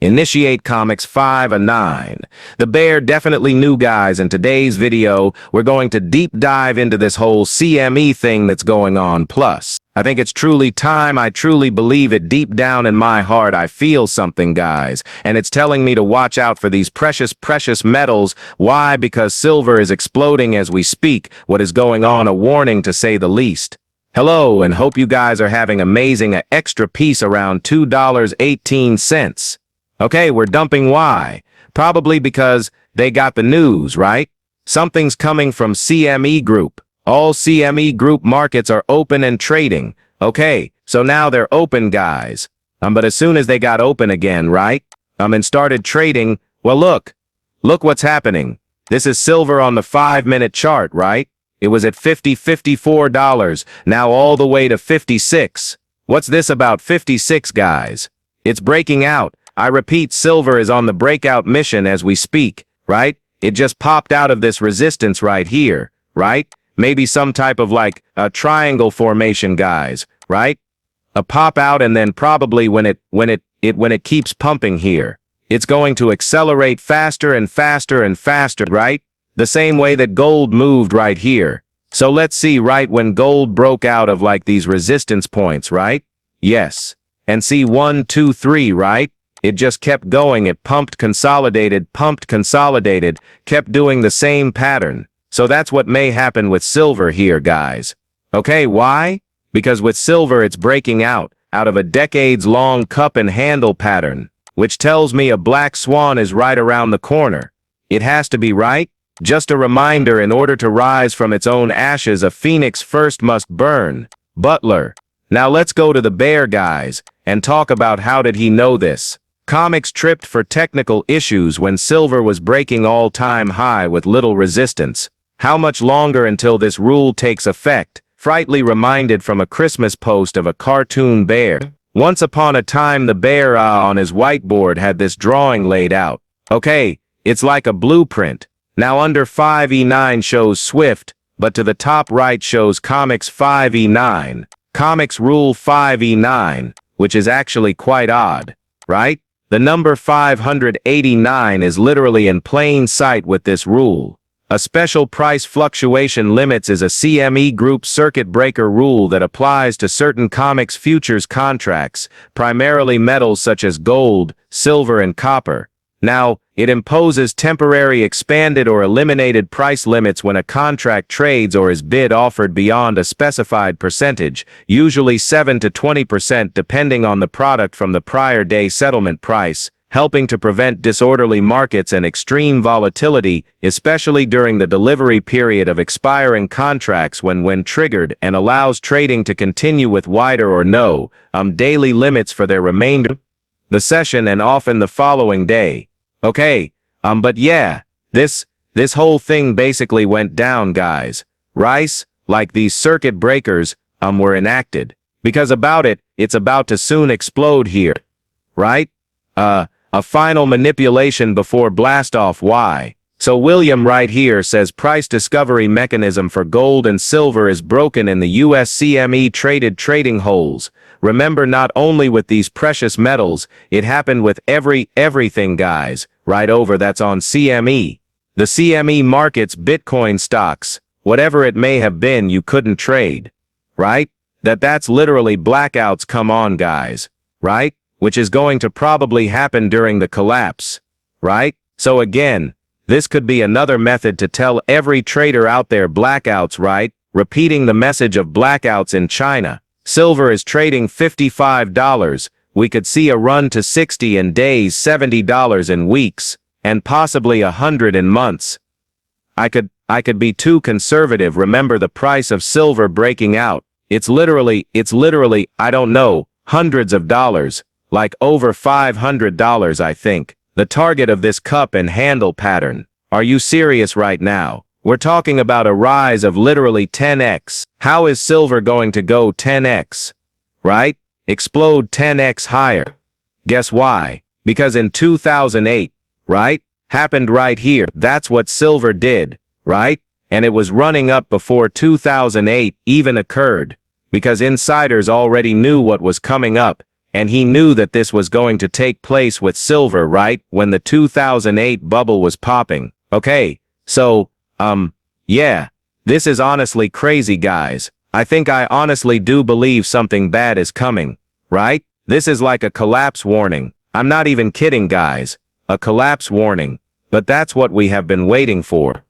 Initiate Comics 5/9. The bear definitely knew, guys. In today's video, we're going to deep dive into this whole CME thing that's going on. Plus, I think it's truly time. I truly believe it deep down in my heart. I feel something, guys, and it's telling me to watch out for these precious metals. Why? Because silver is exploding as we speak. What is going on? A warning, to say the least. Hello, and hope you guys are having amazing. An extra piece around $2.18. Okay, we're dumping. Why? Probably because they got the news, right? Something's coming from CME Group. All CME Group markets are open and trading. Okay, so now they're open, guys. But as soon as they got open again, right? And started trading, well, look what's happening. This is silver on the 5-minute chart, right? It was at $54, now all the way to 56. What's this about 56, guys? It's breaking out. I repeat, silver is on the breakout mission as we speak, right? It just popped out of this resistance right here, right? Maybe some type of like a triangle formation, guys, right? A pop out, and then probably when it keeps pumping here, it's going to accelerate faster and faster and faster, right? The same way that gold moved right here. So let's see, right, when gold broke out of like these resistance points, right? Yes. And see 1, 2, 3, right? It just kept going. It pumped, consolidated, kept doing the same pattern. So that's what may happen with silver here, guys. Okay, why? Because with silver it's breaking out of a decades-long cup and handle pattern, which tells me a black swan is right around the corner. It has to be, right? Just a reminder, in order to rise from its own ashes, a phoenix first must burn. Butler. Now let's go to the bear, guys, and talk about how did he know this. Comics tripped for technical issues when silver was breaking all-time high with little resistance. How much longer until this rule takes effect? Frightly reminded from a Christmas post of a cartoon bear. Once upon a time, the bear on his whiteboard had this drawing laid out. Okay, it's like a blueprint. Now under 5E9 shows Swift, but to the top right shows Comics 5E9. Comics rule 5E9, which is actually quite odd, right? The number 589 is literally in plain sight with this rule. A special price fluctuation limits is a CME Group circuit breaker rule that applies to certain comics futures contracts, primarily metals such as gold, silver, and copper. Now, it imposes temporary expanded or eliminated price limits when a contract trades or is bid offered beyond a specified percentage, usually 7 to 20% depending on the product from the prior day settlement price, helping to prevent disorderly markets and extreme volatility, especially during the delivery period of expiring contracts when triggered, and allows trading to continue with wider or no daily limits for their remainder, the session, and often the following day. Okay, but yeah, this whole thing basically went down, guys. Rice, like these circuit breakers, were enacted. Because it's about to soon explode here. Right? A final manipulation before blastoff. Why? So William right here says price discovery mechanism for gold and silver is broken in the US CME traded trading holes. Remember, not only with these precious metals, it happened with everything, guys. Right over, that's on CME. The CME markets, Bitcoin stocks, whatever it may have been, you couldn't trade. Right? That's literally blackouts. Come on, guys. Right? Which is going to probably happen during the collapse. Right? So again, this could be another method to tell every trader out there blackouts, right? Repeating the message of blackouts in China. Silver is trading $55. We could see a run to 60 in days, $70 in weeks, and possibly 100 in months. I could be too conservative. Remember the price of silver breaking out. It's literally, I don't know, hundreds of dollars, like over $500, I think. The target of this cup and handle pattern. Are you serious right now? We're talking about a rise of literally 10x. How is silver going to go 10x? Right? Explode 10x higher. Guess why? Because in 2008, right? Happened right here. That's what silver did, right? And it was running up before 2008 even occurred. Because insiders already knew what was coming up, and he knew that this was going to take place with silver right when the 2008 bubble was popping. Okay, so, yeah, this is honestly crazy, guys. I think I honestly do believe something bad is coming, right? This is like a collapse warning. I'm not even kidding, guys. A collapse warning. But that's what we have been waiting for.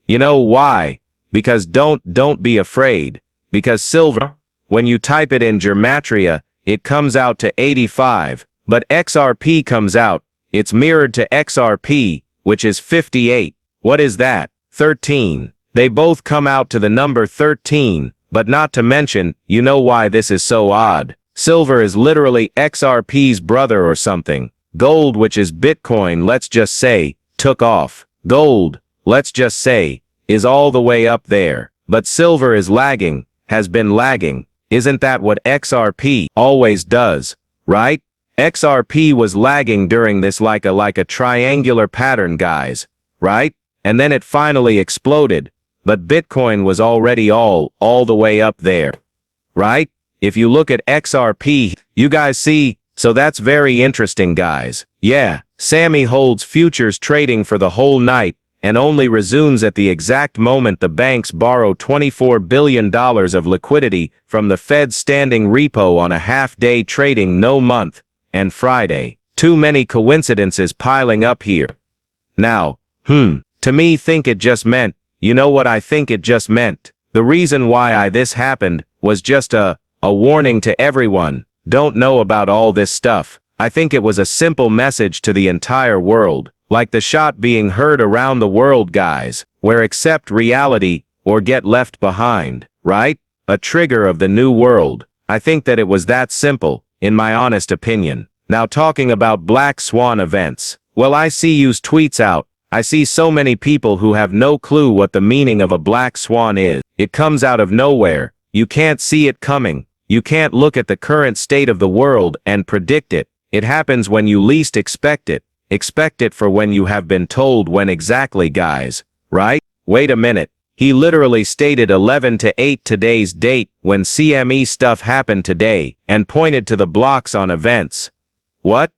You know why? Because don't be afraid. Because silver, when you type it in Gematria, it comes out to 85. But XRP comes out, it's mirrored to XRP, which is 58. What is that? 13. They both come out to the number 13, but not to mention, you know why this is so odd. Silver is literally XRP's brother or something. Gold, which is Bitcoin, let's just say, took off. Gold, let's just say, is all the way up there. But silver is lagging, has been lagging. Isn't that what XRP always does, right? XRP was lagging during this like a triangular pattern, guys, right? And then it finally exploded. But Bitcoin was already all the way up there, right? If you look at XRP, you guys see, so that's very interesting, guys. Yeah, Sammy holds futures trading for the whole night and only resumes at the exact moment the banks borrow $24 billion of liquidity from the Fed's standing repo on a half-day trading no month and Friday. Too many coincidences piling up here. Now, to me think it just meant, you know what I think it just meant? The reason why this happened was just a warning to everyone. Don't know about all this stuff. I think it was a simple message to the entire world, like the shot being heard around the world, guys, where accept reality or get left behind, right? A trigger of the new world. I think that it was that simple, in my honest opinion. Now talking about Black Swan events. Well, I see you's tweets out. I see so many people who have no clue what the meaning of a black swan is. It comes out of nowhere. You can't see it coming. You can't look at the current state of the world and predict it. It happens when you least expect it. Expect it for when you have been told when exactly, guys. Right? Wait a minute. He literally stated 11 to 8 today's date when CME stuff happened today and pointed to the blocks on events. What?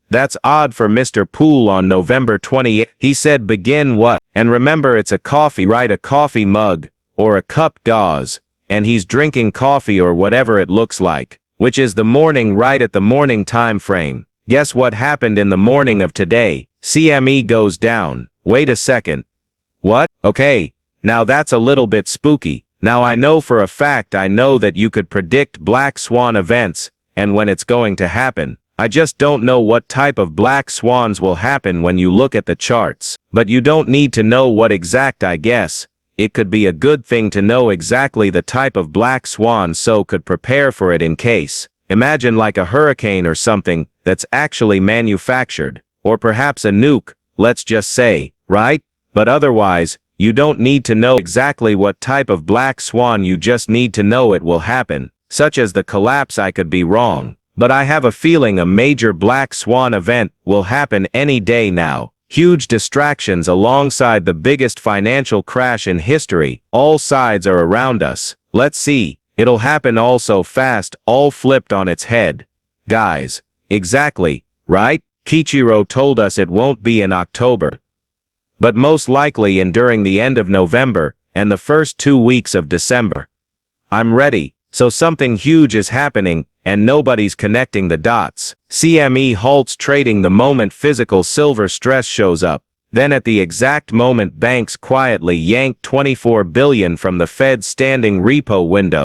That's odd for Mr. Poole on November 28th. He said begin what? And remember it's a coffee, right? A coffee mug or a cup gauze. And he's drinking coffee or whatever it looks like, which is the morning, right at the morning time frame. Guess what happened in the morning of today? CME goes down. Wait a second. What? Okay, now that's a little bit spooky. Now I know for a fact I know that you could predict black swan events and when it's going to happen. I just don't know what type of black swans will happen when you look at the charts. But you don't need to know what exact, I guess. It could be a good thing to know exactly the type of black swan so could prepare for it in case. Imagine like a hurricane or something that's actually manufactured. Or perhaps a nuke, let's just say, right? But otherwise, you don't need to know exactly what type of black swan, you just need to know it will happen. Such as the collapse, I could be wrong. But I have a feeling a major black swan event will happen any day now. Huge distractions alongside the biggest financial crash in history. All sides are around us. Let's see. It'll happen all so fast, all flipped on its head. Guys, exactly, right? Kichiro told us it won't be in October, but most likely in during the end of November and the first 2 weeks of December. I'm ready. So something huge is happening, and nobody's connecting the dots. CME halts trading the moment physical silver stress shows up. Then at the exact moment banks quietly yank $24 billion from the Fed's standing repo window.